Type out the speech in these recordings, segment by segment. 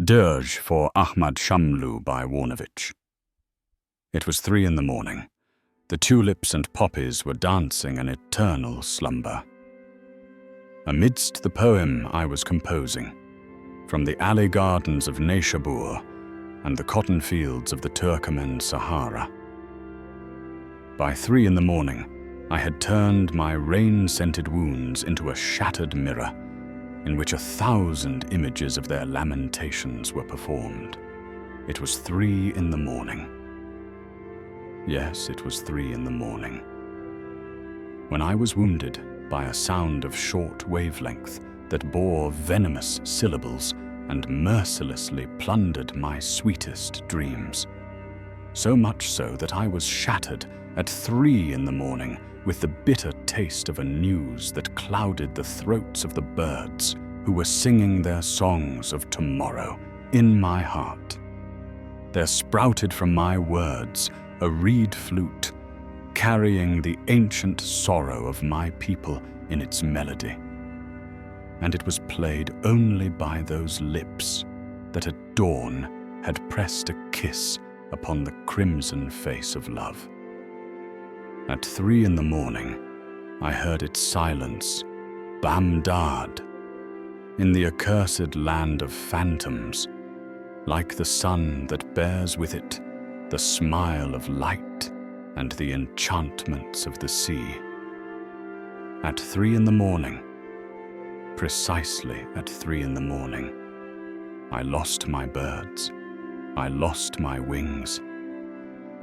Dirge for Ahmad Shamlu by Waranavich. It was 3 a.m. The tulips and poppies were dancing an eternal slumber. Amidst the poem I was composing, from the alley gardens of Naishabur and the cotton fields of the Turkmen Sahara. By 3 a.m, I had turned my rain-scented wounds into a shattered mirror in which 1,000 images of their lamentations were performed. It was 3 a.m. Yes, it was 3 a.m. when I was wounded by a sound of short wavelength that bore venomous syllables and mercilessly plundered my sweetest dreams. So much so that I was shattered at 3 a.m. with the bitter taste of a news that clouded the throats of the birds who were singing their songs of tomorrow in my heart. There sprouted from my words a reed flute, carrying the ancient sorrow of my people in its melody. And it was played only by those lips that at dawn had pressed a kiss upon the crimson face of love. At 3 a.m, I heard its silence, Bamdad, in the accursed land of phantoms, like the sun that bears with it the smile of light and the enchantments of the sea. At 3 a.m, precisely at 3 a.m, I lost my birds, I lost my wings,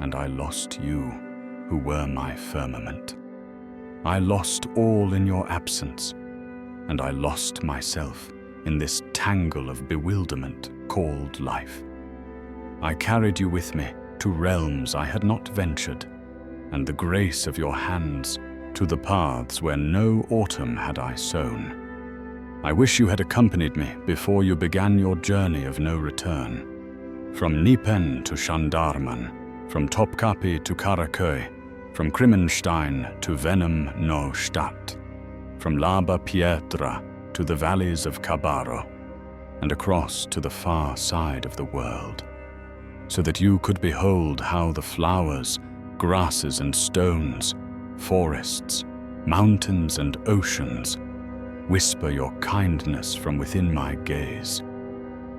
and I lost you, who were my firmament. I lost all in your absence, and I lost myself in this tangle of bewilderment called life. I carried you with me to realms I had not ventured, and the grace of your hands to the paths where no autumn had I sown. I wish you had accompanied me before you began your journey of no return. From Nipen to Shandarman, from Topkapi to Karaköy, from Krimenstein to Venom no Stadt, from Laba Pietra to the valleys of Kabaro, and across to the far side of the world, so that you could behold how the flowers, grasses and stones, forests, mountains and oceans whisper your kindness from within my gaze,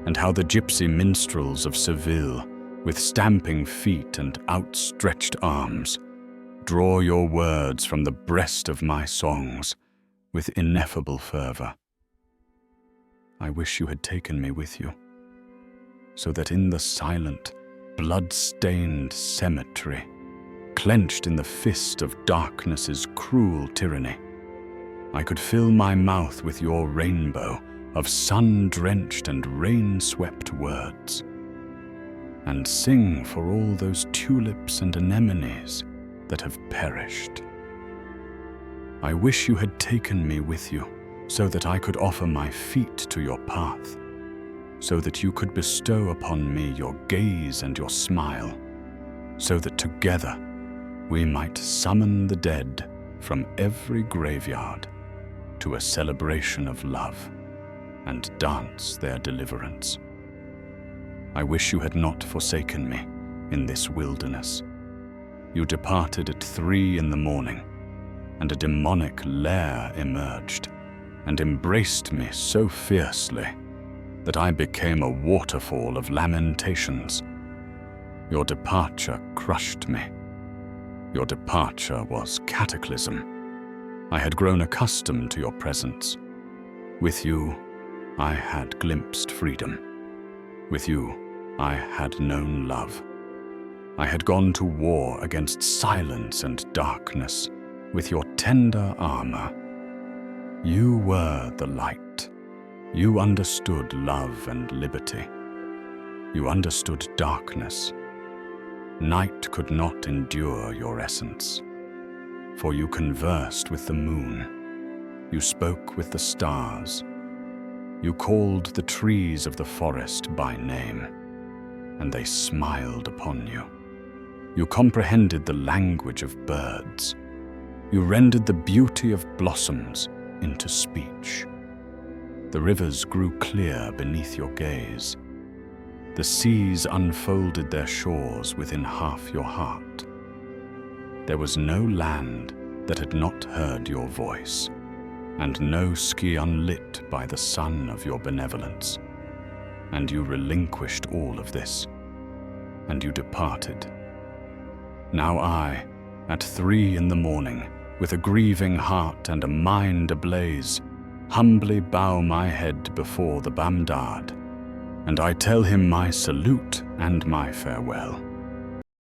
and how the gypsy minstrels of Seville, with stamping feet and outstretched arms, draw your words from the breast of my songs with ineffable fervor. I wish you had taken me with you, so that in the silent, blood-stained cemetery, clenched in the fist of darkness's cruel tyranny, I could fill my mouth with your rainbow of sun-drenched and rain-swept words, and sing for all those tulips and anemones that have perished. I wish you had taken me with you, so that I could offer my feet to your path, so that you could bestow upon me your gaze and your smile, so that together we might summon the dead from every graveyard to a celebration of love and dance their deliverance. I wish you had not forsaken me in this wilderness. You departed at 3 a.m, and a demonic lair emerged and embraced me so fiercely that I became a waterfall of lamentations. Your departure crushed me. Your departure was cataclysm. I had grown accustomed to your presence. With you, I had glimpsed freedom. With you, I had known love. I had gone to war against silence and darkness with your tender armor. You were the light. You understood love and liberty. You understood darkness. Night could not endure your essence, for you conversed with the moon. You spoke with the stars. You called the trees of the forest by name, and they smiled upon you. You comprehended the language of birds. You rendered the beauty of blossoms into speech. The rivers grew clear beneath your gaze, the seas unfolded their shores within half your heart. There was no land that had not heard your voice, and no ski unlit by the sun of your benevolence. And you relinquished all of this, and you departed. Now I, at 3 a.m, with a grieving heart and a mind ablaze, humbly bow my head before the Bamdad, and I tell him my salute and my farewell.